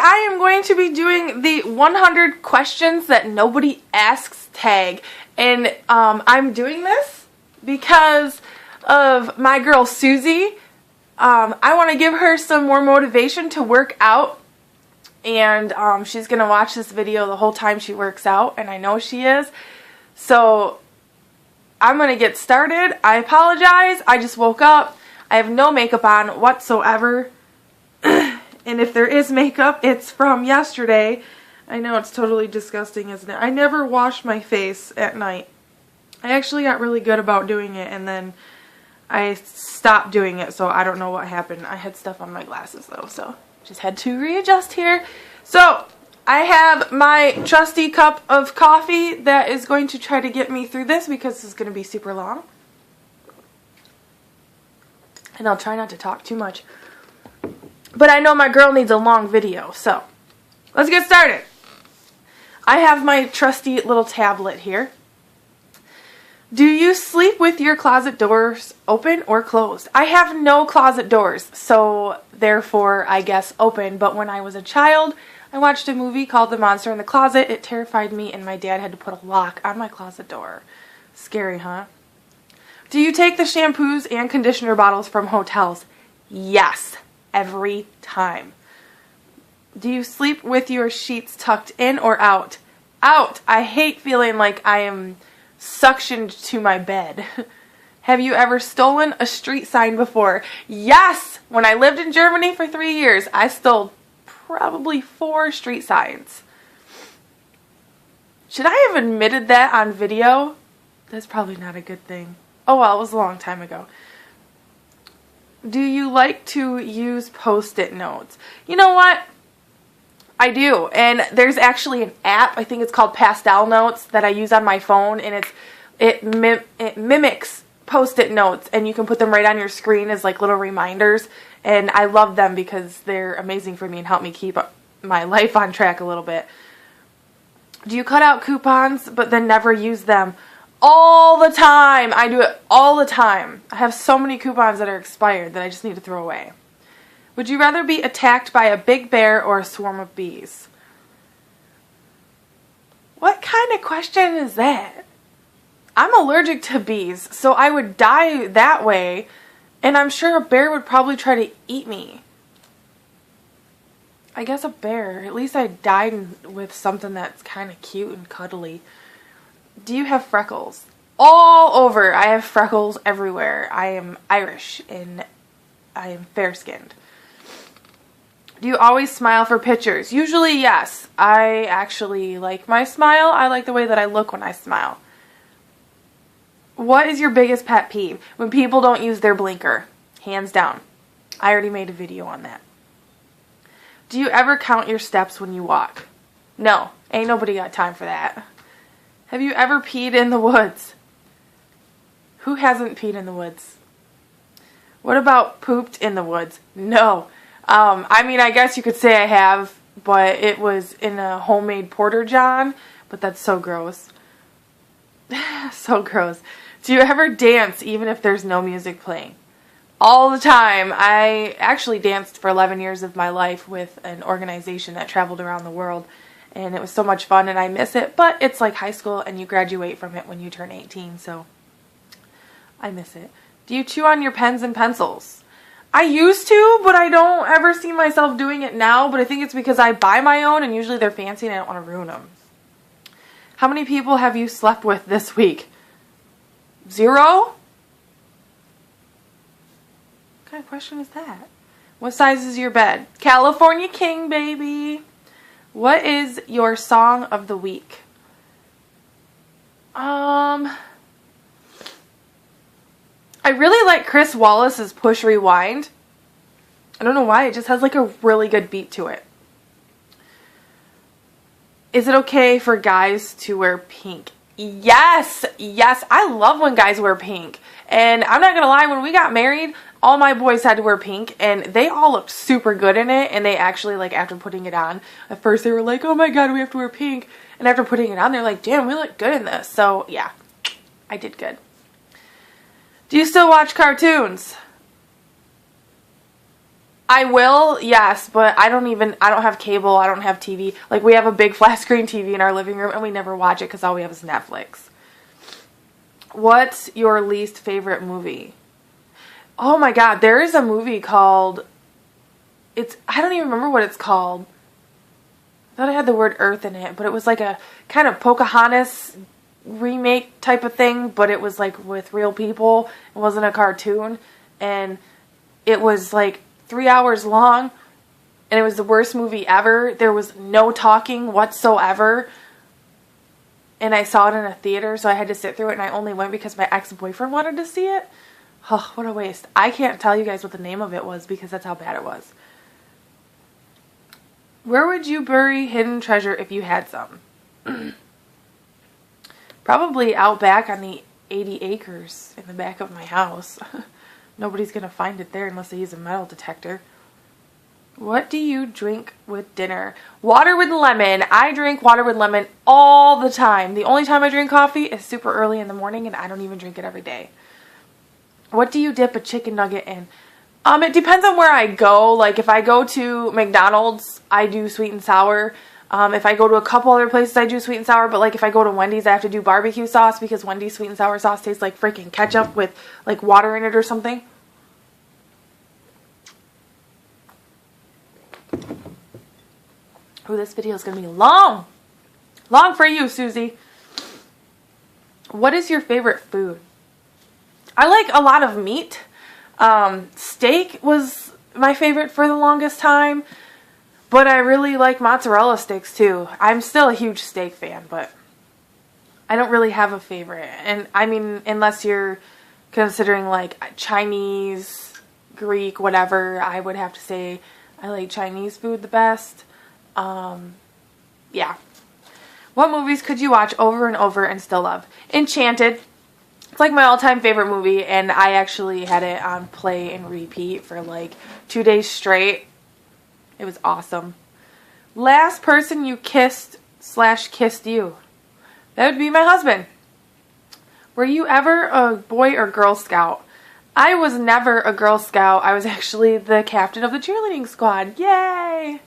I am going to be doing the 100 questions that nobody asks tag. And I'm doing this because of my girl Susie. I want to give her some more motivation to work out. And she's going to watch this video the whole time she works out. And I know she is. So I'm going to get started. I apologize. I just woke up. I have no makeup on whatsoever. And if there is makeup, it's from yesterday. I know it's totally disgusting, isn't it? I never wash my face at night. I actually got really good about doing it, and then I stopped doing it, so I don't know what happened. I had stuff on my glasses, though, so just had to readjust here. So I have my trusty cup of coffee that is going to try to get me through this because this is going to be super long. And I'll try not to talk too much. But I know my girl needs a long video, so let's get started. I have my trusty little tablet here. Do you sleep with your closet doors open or closed? I have no closet doors, so therefore I guess open. But when I was a child, I watched a movie called The Monster in the Closet. It terrified me, and my dad had to put a lock on my closet door. Scary, huh? Do you take the shampoos and conditioner bottles from hotels? Yes. Every time. Do you sleep with your sheets tucked in or out? Out! I hate feeling like I am suctioned to my bed. Have you ever stolen a street sign before? Yes! When I lived in Germany for 3 years, I stole probably 4 street signs. Should I have admitted that on video? That's probably not a good thing. Oh well, it was a long time ago. Do you like to use Post-it notes? You know what? I do. And there's actually an app, I think it's called Pastel Notes, that I use on my phone. And it mimics Post-it notes. And you can put them right on your screen as like little reminders. And I love them because they're amazing for me and help me keep my life on track a little bit. Do you cut out coupons but then never use them? All the time. I do it all the time. I have so many coupons that are expired that I just need to throw away. Would you rather be attacked by a big bear or a swarm of bees? What kind of question is that? I'm allergic to bees, so I would die that way, and I'm sure a bear would probably try to eat me. I guess a bear. At least I died with something that's kind of cute and cuddly. Do you have freckles? All over. I have freckles everywhere. I am Irish and I am fair-skinned. Do you always smile for pictures? Usually, yes. I actually like my smile. I like the way that I look when I smile. What is your biggest pet peeve? When people don't use their blinker. Hands down. I already made a video on that. Do you ever count your steps when you walk? No. Ain't nobody got time for that. Have you ever peed in the woods? Who hasn't peed in the woods? What about pooped in the woods? No. I mean, I guess you could say I have, but it was in a homemade porta john, but that's so gross. So gross. Do you ever dance even if there's no music playing? All the time. I actually danced for 11 years of my life with an organization that traveled around the world. And it was so much fun, and I miss it. But it's like high school, and you graduate from it when you turn 18, so I miss it. Do you chew on your pens and pencils? I used to, but I don't ever see myself doing it now. But I think it's because I buy my own, and usually they're fancy, and I don't want to ruin them. How many people have you slept with this week? 0? What kind of question is that? What size is your bed? California King, baby. What is your song of the week? I really like Chris Wallace's Push Rewind. I don't know why, it just has like a really good beat to it. Is it okay for guys to wear pink? Yes, yes, I love when guys wear pink. And I'm not gonna lie, when we got married, all my boys had to wear pink, and they all looked super good in it, and they actually, like, after putting it on, at first they were like, oh my god, we have to wear pink, and after putting it on, they're like, damn, we look good in this. So, yeah, I did good. Do you still watch cartoons? I will, yes, but I don't have cable, I don't have TV. Like, we have a big flat screen TV in our living room, and we never watch it because all we have is Netflix. What's your least favorite movie? Oh my god, there is a movie called, I don't even remember what it's called. I thought it had the word Earth in it, but it was like a kind of Pocahontas remake type of thing, but it was like with real people. It wasn't a cartoon, and it was like 3 hours long, and it was the worst movie ever. There was no talking whatsoever, and I saw it in a theater, so I had to sit through it, and I only went because my ex-boyfriend wanted to see it. Oh, what a waste. I can't tell you guys what the name of it was because that's how bad it was. Where would you bury hidden treasure if you had some? Probably out back on the 80 acres in the back of my house. Nobody's going to find it there unless they use a metal detector. What do you drink with dinner? Water with lemon. I drink water with lemon all the time. The only time I drink coffee is super early in the morning, and I don't even drink it every day. What do you dip a chicken nugget in? It depends on where I go. Like, if I go to McDonald's, I do sweet and sour. If I go to a couple other places, I do sweet and sour. But, like, if I go to Wendy's, I have to do barbecue sauce because Wendy's sweet and sour sauce tastes like freaking ketchup with, like, water in it or something. Oh, this video is going to be long. Long for you, Susie. What is your favorite food? I like a lot of meat. Steak was my favorite for the longest time. But I really like mozzarella sticks too. I'm still a huge steak fan, but I don't really have a favorite. And I mean, unless you're considering like Chinese, Greek, whatever, I would have to say I like Chinese food the best. Yeah. What movies could you watch over and over and still love? Enchanted. It's like my all-time favorite movie, and I actually had it on play and repeat for like 2 days straight. It was awesome. Last person you kissed/kissed you. That would be my husband. Were you ever a Boy or Girl Scout? I was never a Girl Scout. I was actually the captain of the cheerleading squad. Yay!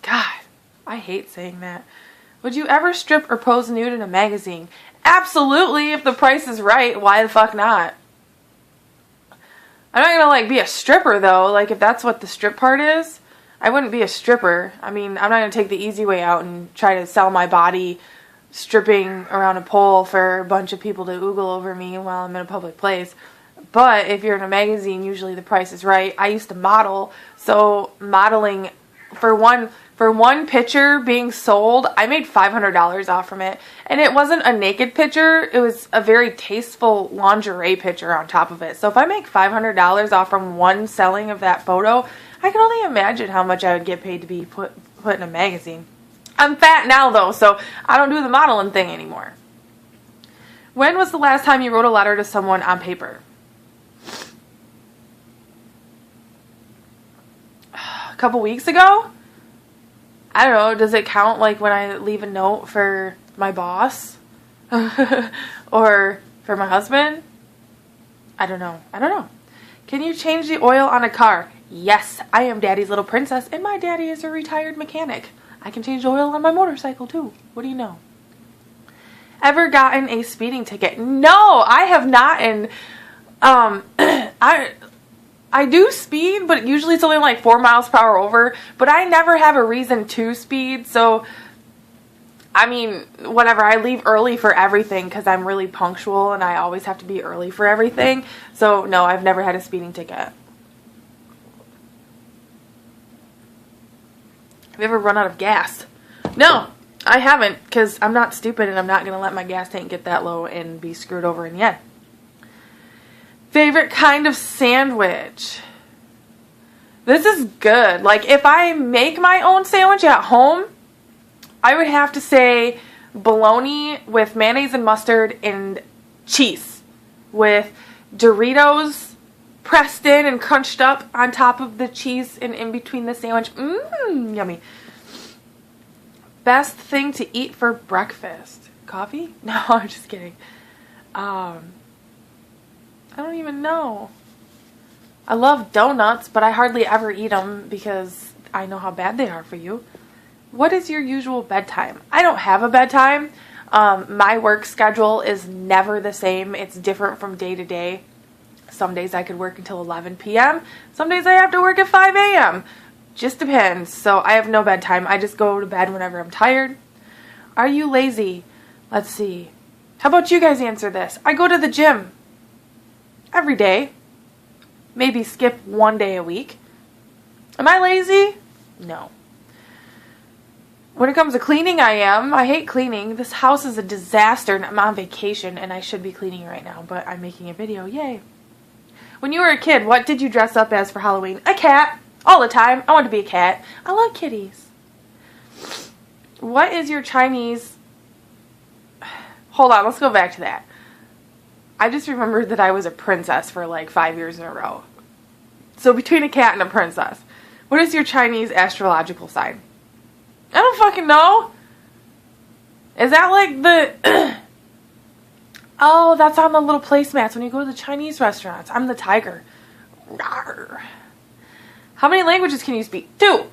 God, I hate saying that. Would you ever strip or pose nude in a magazine? Absolutely, if the price is right. Why the fuck not? I'm not gonna like be a stripper though. Like if that's what the strip part is, I wouldn't be a stripper. I mean, I'm not gonna take the easy way out and try to sell my body stripping around a pole for a bunch of people to oogle over me while I'm in a public place. But if you're in a magazine, usually the price is right. I used to model, so modeling for one picture being sold, I made $500 off from it. And it wasn't a naked picture, it was a very tasteful lingerie picture on top of it. So if I make $500 off from one selling of that photo, I can only imagine how much I would get paid to be put in a magazine. I'm fat now though, so I don't do the modeling thing anymore. When was the last time you wrote a letter to someone on paper? A couple weeks ago? I don't know, does it count like when I leave a note for my boss? Or for my husband? I don't know. Can you change the oil on a car? Yes, I am Daddy's little princess, and my daddy is a retired mechanic. I can change the oil on my motorcycle too. What do you know? Ever gotten a speeding ticket? No, I have not, and I do speed, but usually it's only like 4 miles per hour over. But I never have a reason to speed, so I mean, whatever. I leave early for everything because I'm really punctual and I always have to be early for everything. So no, I've never had a speeding ticket. Have you ever run out of gas? No, I haven't because I'm not stupid and I'm not going to let my gas tank get that low and be screwed over in the end. Favorite kind of sandwich? This is good. Like if I make my own sandwich at home, I would have to say bologna with mayonnaise and mustard and cheese with Doritos pressed in and crunched up on top of the cheese and in between the sandwich. Yummy. Best thing to eat for breakfast? Coffee? No, I'm just kidding. I don't even know. I love donuts, but I hardly ever eat them because I know how bad they are for you. What is your usual bedtime? I don't have a bedtime. My work schedule is never the same. It's different from day to day. Some days I could work until 11 p.m. Some days I have to work at 5 a.m. Just depends. So I have no bedtime. I just go to bed whenever I'm tired. Are you lazy? Let's see. How about you guys answer this? I go to the gym every day. Maybe skip one day a week. Am I lazy? No. When it comes to cleaning, I am. I hate cleaning. This house is a disaster and I'm on vacation and I should be cleaning right now, but I'm making a video. Yay. When you were a kid, what did you dress up as for Halloween? A cat. All the time. I want to be a cat. I love kitties. What is your Chinese... Hold on, let's go back to that. I just remembered that I was a princess for like 5 years in a row. So between a cat and a princess. What is your Chinese astrological sign? I don't fucking know. Is that like the... Oh, that's on the little placemats when you go to the Chinese restaurants. I'm the tiger. Rawr. How many languages can you speak? 2.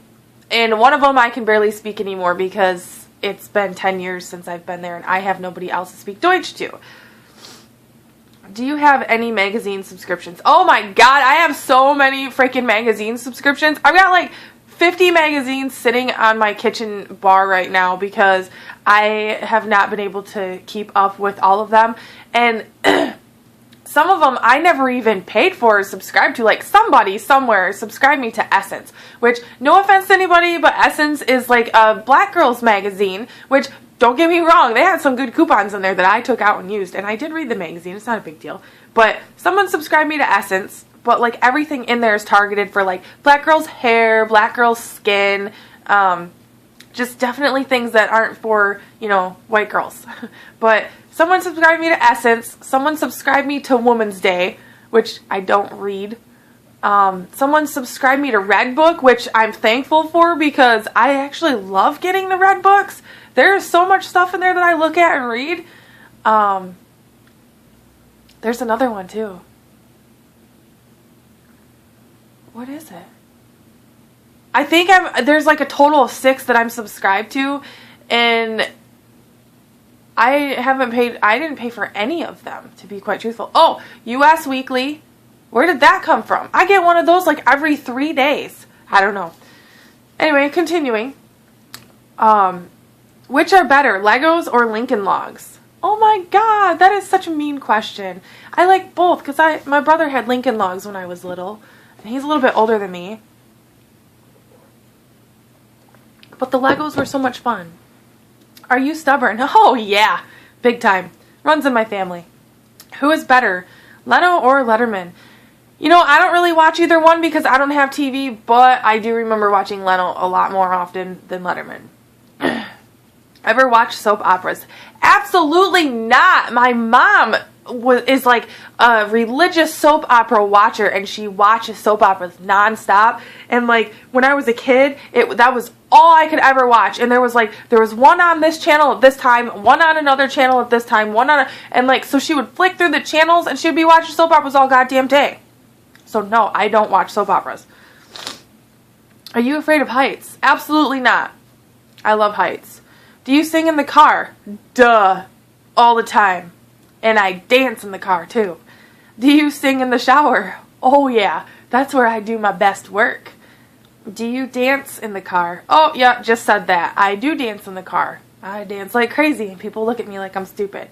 And one of them I can barely speak anymore because it's been 10 years since I've been there and I have nobody else to speak Deutsch to. Do you have any magazine subscriptions? Oh my god, I have so many freaking magazine subscriptions. I've got like 50 magazines sitting on my kitchen bar right now because I have not been able to keep up with all of them. And some of them I never even paid for or subscribed to. Like somebody somewhere subscribed me to Essence, which, no offense to anybody, but Essence is like a black girls magazine, which, don't get me wrong, they had some good coupons in there that I took out and used, and I did read the magazine. It's not a big deal. But someone subscribed me to Essence, but like everything in there is targeted for like black girls' hair, black girls' skin, just definitely things that aren't for, you know, white girls. But someone subscribed me to Essence. Someone subscribed me to Woman's Day, which I don't read. Someone subscribed me to Red Book, which I'm thankful for because I actually love getting the Red Books. There's so much stuff in there that I look at and read. There's another one too. What is it? I think there's like a total of 6 that I'm subscribed to, and I didn't pay for any of them, to be quite truthful. Oh, US Weekly. Where did that come from? I get one of those like every 3 days. I don't know. Anyway, continuing. Which are better, Legos or Lincoln Logs? Oh my god, that is such a mean question. I like both because my brother had Lincoln Logs when I was little, and he's a little bit older than me. But the Legos were so much fun. Are you stubborn? Oh yeah, big time. Runs in my family. Who is better, Leno or Letterman? You know, I don't really watch either one because I don't have TV, but I do remember watching Leno a lot more often than Letterman. Ever watch soap operas? Absolutely not. My mom is like a religious soap opera watcher, and she watches soap operas nonstop. And like when I was a kid, that was all I could ever watch. And there was one on this channel at this time, one on another channel at this time, and like so she would flick through the channels and she'd be watching soap operas all goddamn day. So no, I don't watch soap operas. Are you afraid of heights? Absolutely not. I love heights. Do you sing in the car? Duh. All the time. And I dance in the car too. Do you sing in the shower? Oh yeah. That's where I do my best work. Do you dance in the car? Oh yeah, just said that. I do dance in the car. I dance like crazy and people look at me like I'm stupid.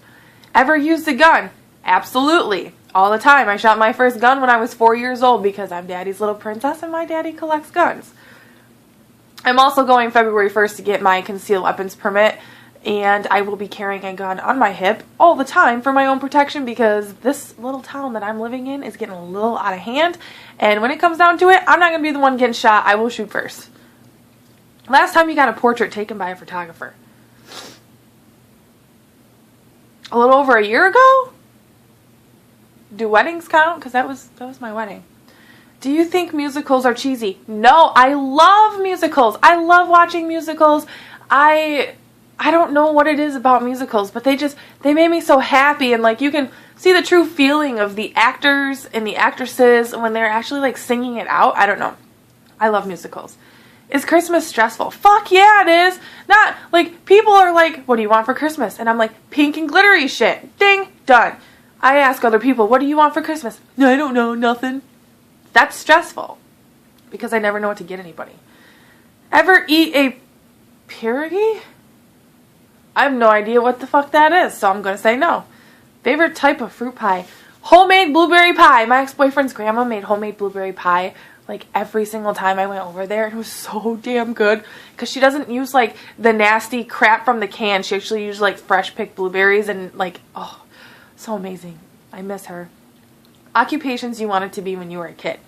Ever used a gun? Absolutely. All the time. I shot my first gun when I was 4 years old because I'm daddy's little princess and my daddy collects guns. I'm also going February 1st to get my concealed weapons permit, and I will be carrying a gun on my hip all the time for my own protection because this little town that I'm living in is getting a little out of hand, and when it comes down to it, I'm not going to be the one getting shot. I will shoot first. Last time you got a portrait taken by a photographer? A little over a year ago? Do weddings count? Because that was my wedding. Do you think musicals are cheesy? No, I love musicals. I love watching musicals. I don't know what it is about musicals, but they made me so happy, and like you can see the true feeling of the actors and the actresses when they're actually like singing it out. I don't know. I love musicals. Is Christmas stressful? Fuck yeah, it is. Not like people are like, what do you want for Christmas? And I'm like, pink and glittery shit. Ding, done. I ask other people, what do you want for Christmas? I don't know, nothing. That's stressful because I never know what to get anybody. Ever eat a pierogi? I have no idea what the fuck that is, so I'm going to say no. Favorite type of fruit pie? Homemade blueberry pie. My ex-boyfriend's grandma made homemade blueberry pie like every single time I went over there. It was so damn good because she doesn't use like the nasty crap from the can. She actually uses like fresh picked blueberries and like, oh, so amazing. I miss her. Occupations you wanted to be when you were a kid.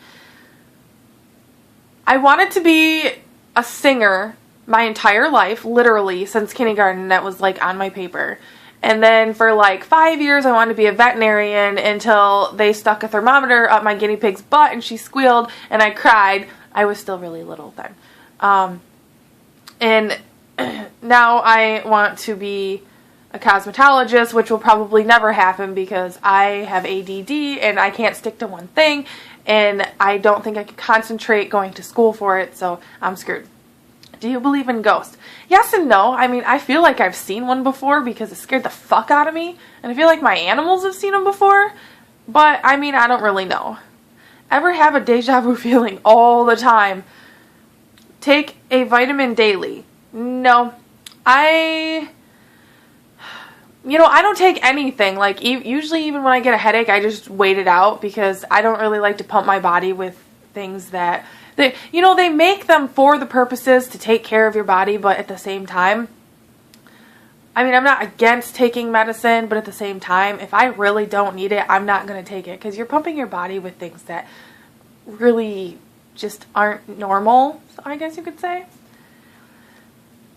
I wanted to be a singer my entire life, literally since kindergarten. That was like on my paper. And then for like 5 years, I wanted to be a veterinarian until they stuck a thermometer up my guinea pig's butt and she squealed and I cried. I was still really little then. And now I want to be a cosmetologist, which will probably never happen because I have ADD and I can't stick to one thing. And I don't think I can concentrate going to school for it, so I'm screwed. Do you believe in ghosts? Yes and no. I mean, I feel like I've seen one before because it scared the fuck out of me. And I feel like my animals have seen them before. But, I mean, I don't really know. Ever have a deja vu feeling all the time? Take a vitamin daily. No. I don't take anything. Like, usually even when I get a headache, I just wait it out because I don't really like to pump my body with things that... They make them for the purposes to take care of your body, but at the same time, I mean, I'm not against taking medicine, but at the same time, if I really don't need it, I'm not going to take it because you're pumping your body with things that really just aren't normal, I guess you could say.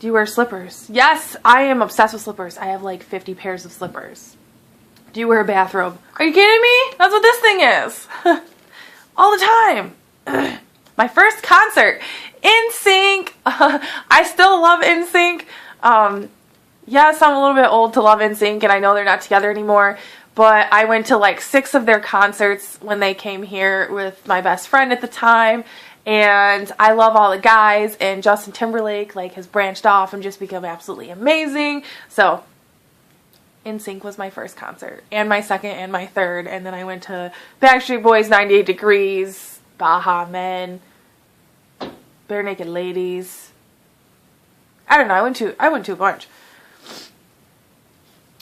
Do you wear slippers? Yes, I am obsessed with slippers. I have like 50 pairs of slippers. Do you wear a bathrobe? Are you kidding me? That's what this thing is. All the time. My first concert, NSYNC. I still love NSYNC. Yes, I'm a little bit old to love NSYNC, and I know they're not together anymore. But I went to like 6 of their concerts when they came here with my best friend at the time. And I love all the guys, and Justin Timberlake like has branched off and just become absolutely amazing. So NSYNC was my first concert, and my second, and my third. And then I went to Backstreet Boys, 98 Degrees, Baha Men, Bare Naked Ladies. I don't know. I went to a bunch.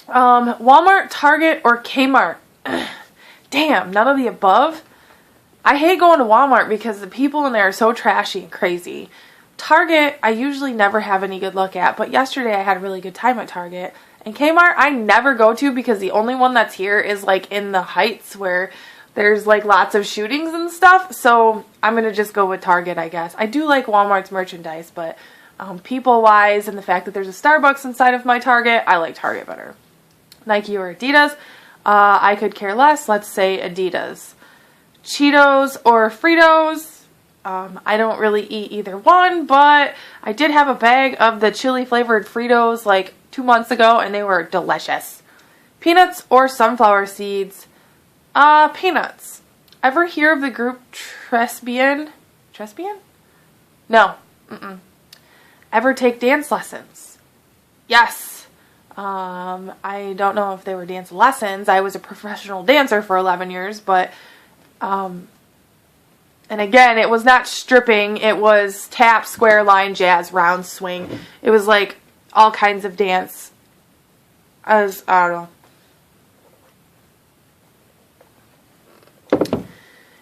Walmart, Target, or Kmart? Damn, none of the above. I hate going to Walmart because the people in there are so trashy and crazy. Target, I usually never have any good luck at, but yesterday I had a really good time at Target. And Kmart, I never go to because the only one that's here is like in the Heights where there's like lots of shootings and stuff, so I'm going to just go with Target, I guess. I do like Walmart's merchandise, but people-wise and the fact that there's a Starbucks inside of my Target, I like Target better. Nike or Adidas? I could care less. Let's say Adidas. Cheetos or Fritos? I don't really eat either one, but I did have a bag of the chili-flavored Fritos like 2 months ago, and they were delicious. Peanuts or sunflower seeds? Peanuts. Ever hear of the group Trespian? Trespian? No. Ever take dance lessons? Yes. I don't know if they were dance lessons. I was a professional dancer for 11 years, but, and again, it was not stripping. It was tap, square, line, jazz, round, swing. It was like all kinds of dance. I don't know.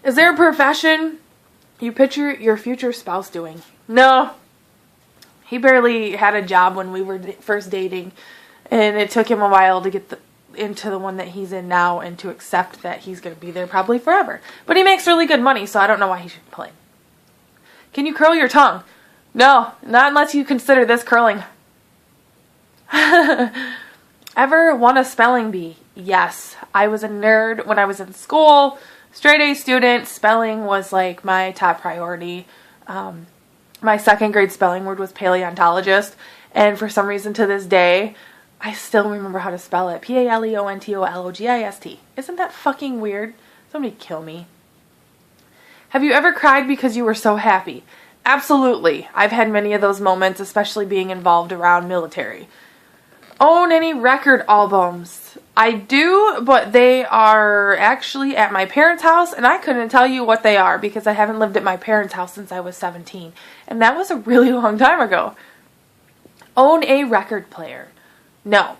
Is there a profession you picture your future spouse doing? No. He barely had a job when we were first dating, and it took him a while to get into the one that he's in now and to accept that he's going to be there probably forever. But he makes really good money, so I don't know why he should complain. Can you curl your tongue? No, not unless you consider this curling. Ever won a spelling bee? Yes. I was a nerd when I was in school. Straight A student. Spelling was like my top priority. My second grade spelling word was paleontologist. And for some reason to this day, I still remember how to spell it. Paleontologist. Isn't that fucking weird? Somebody kill me. Have you ever cried because you were so happy? Absolutely. I've had many of those moments, especially being involved around military. Own any record albums? I do, but they are actually at my parents' house, and I couldn't tell you what they are because I haven't lived at my parents' house since I was 17, and that was a really long time ago. Own a record player? No.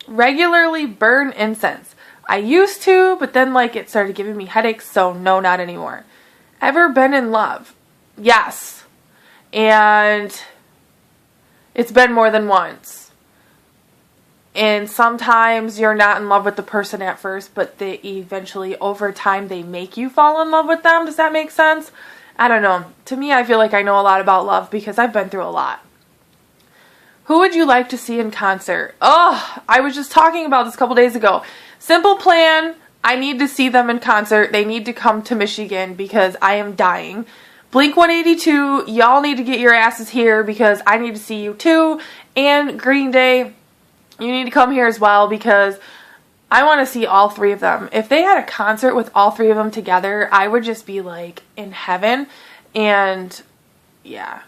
Regularly burn incense? I used to, but then it started giving me headaches, so no, not anymore. Ever been in love? Yes. And it's been more than once. And sometimes you're not in love with the person at first, but they eventually, over time, they make you fall in love with them. Does that make sense? I don't know. To me, I feel like I know a lot about love because I've been through a lot. Who would you like to see in concert? Oh, I was just talking about this a couple days ago. Simple Plan. I need to see them in concert. They need to come to Michigan because I am dying. Blink-182, y'all need to get your asses here because I need to see you too. And Green Day, you need to come here as well because I want to see all three of them. If they had a concert with all three of them together, I would just be in heaven. And yeah,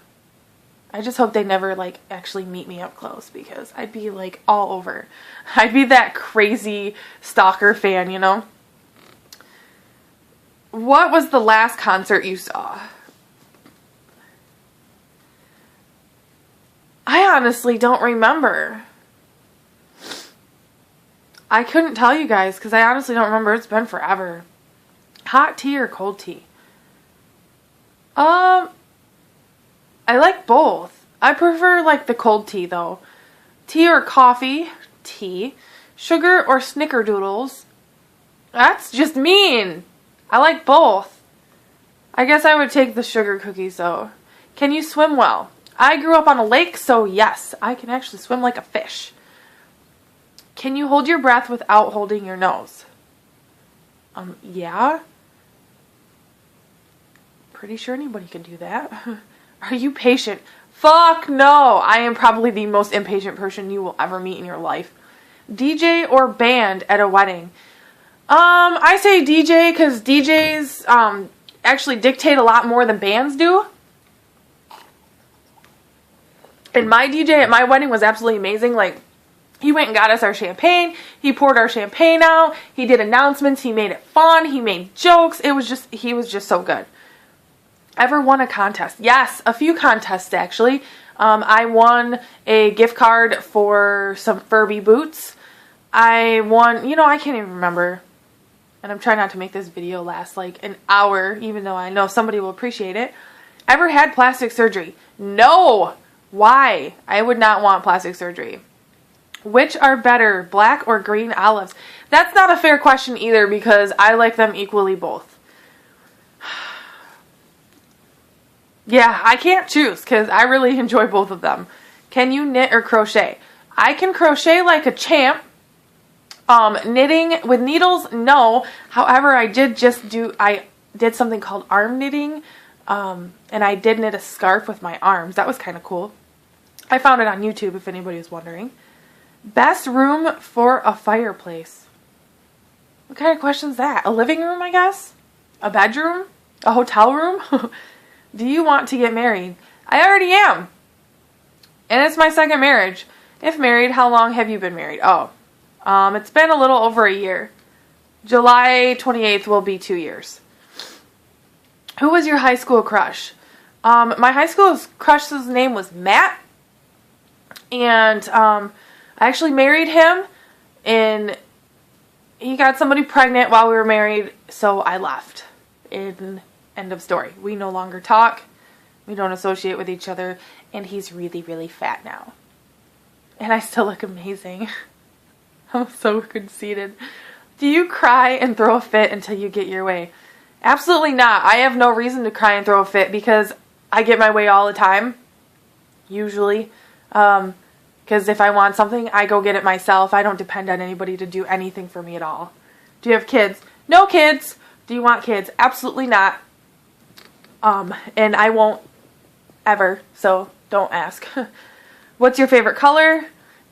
I just hope they never actually meet me up close because I'd be all over. I'd be that crazy stalker fan, you know? What was the last concert you saw? I honestly don't remember. I couldn't tell you guys because I honestly don't remember. It's been forever. Hot tea or cold tea? I like both. I prefer the cold tea though. Tea or coffee? Tea. Sugar or snickerdoodles? That's just mean. I like both. I guess I would take the sugar cookies though. Can you swim well? I grew up on a lake, so yes, I can actually swim like a fish. Can you hold your breath without holding your nose? Yeah. Pretty sure anybody can do that. Are you patient? Fuck no. I am probably the most impatient person you will ever meet in your life. DJ or band at a wedding? I say DJ because DJs actually dictate a lot more than bands do. And my DJ at my wedding was absolutely amazing. He went and got us our champagne. He poured our champagne out. He did announcements. He made it fun. He made jokes. He was just so good. Ever won a contest? Yes, a few contests actually. I won a gift card for some Furby boots. I won, I can't even remember. And I'm trying not to make this video last an hour, even though I know somebody will appreciate it. Ever had plastic surgery? No! Why? I would not want plastic surgery. Which are better, black or green olives? That's not a fair question either because I like them equally both. Yeah, I can't choose because I really enjoy both of them. Can you knit or crochet? I can crochet like a champ. Knitting with needles, no. However, I did something called arm knitting. And I did knit a scarf with my arms. That was kind of cool. I found it on YouTube if anybody was wondering. Best room for a fireplace. What kind of question is that? A living room, I guess? A bedroom? A hotel room? Do you want to get married? I already am. And it's my second marriage. If married, how long have you been married? Oh, it's been a little over a year. July 28th will be 2 years. Who was your high school crush? My high school crush's name was Matt. And I actually married him. And he got somebody pregnant while we were married. So I left. End of story. We no longer talk. We don't associate with each other. And he's really, really fat now. And I still look amazing. I'm so conceited. Do you cry and throw a fit until you get your way? Absolutely not. I have no reason to cry and throw a fit because I get my way all the time. Usually. Because if I want something, I go get it myself. I don't depend on anybody to do anything for me at all. Do you have kids? No kids. Do you want kids? Absolutely not. And I won't ever, so don't ask. What's your favorite color?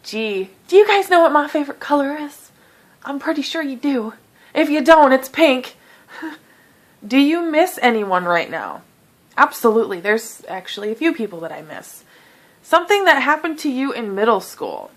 Gee, do you guys know what my favorite color is? I'm pretty sure you do. If you don't, it's pink. Do you miss anyone right now? Absolutely. There's actually a few people that I miss. Something that happened to you in middle school.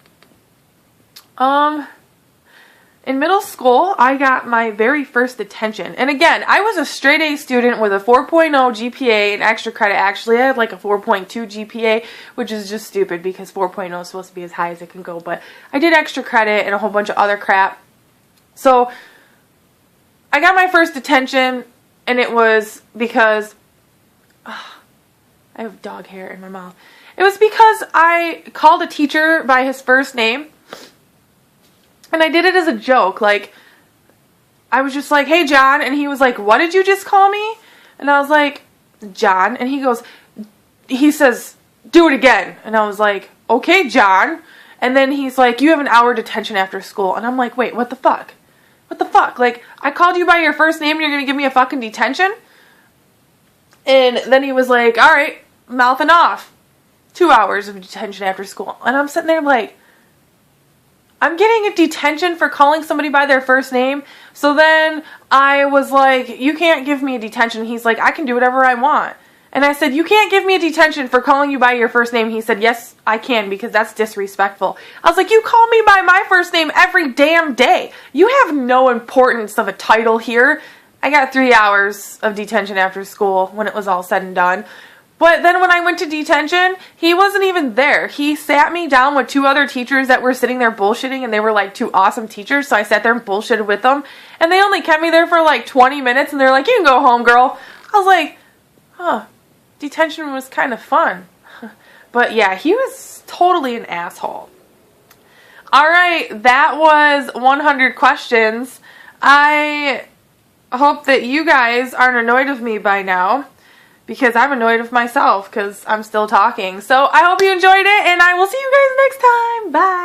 In middle school, I got my very first detention. And again, I was a straight A student with a 4.0 GPA and extra credit. Actually, I had like a 4.2 GPA, which is just stupid because 4.0 is supposed to be as high as it can go. But I did extra credit and a whole bunch of other crap. So I got my first detention, and it was because I have dog hair in my mouth. It was because I called a teacher by his first name, and I did it as a joke. Like, I was just like, "Hey, John," and he was like, "What did you just call me?" And I was like, "John," and he says, "Do it again," and I was like, "Okay, John," and then he's like, "You have an hour detention after school," and I'm like, "Wait, what the fuck? What the fuck? Like, I called you by your first name and you're gonna give me a fucking detention?" And then he was like, "All right, mouthing off. 2 hours of detention after school." And I'm sitting there like, I'm getting a detention for calling somebody by their first name. So then I was like, "You can't give me a detention." He's like, "I can do whatever I want." And I said, "You can't give me a detention for calling you by your first name." He said, "Yes, I can, because that's disrespectful." I was like, "You call me by my first name every damn day. You have no importance of a title here." I got 3 hours of detention after school when it was all said and done. But then when I went to detention, he wasn't even there. He sat me down with 2 other teachers that were sitting there bullshitting, and they were like 2 awesome teachers, so I sat there and bullshitted with them. And they only kept me there for like 20 minutes, and they're like, "You can go home, girl." I was like, huh, detention was kind of fun. But yeah, he was totally an asshole. Alright, that was 100 questions. I hope that you guys aren't annoyed with me by now, because I'm annoyed with myself because I'm still talking. So I hope you enjoyed it, and I will see you guys next time. Bye.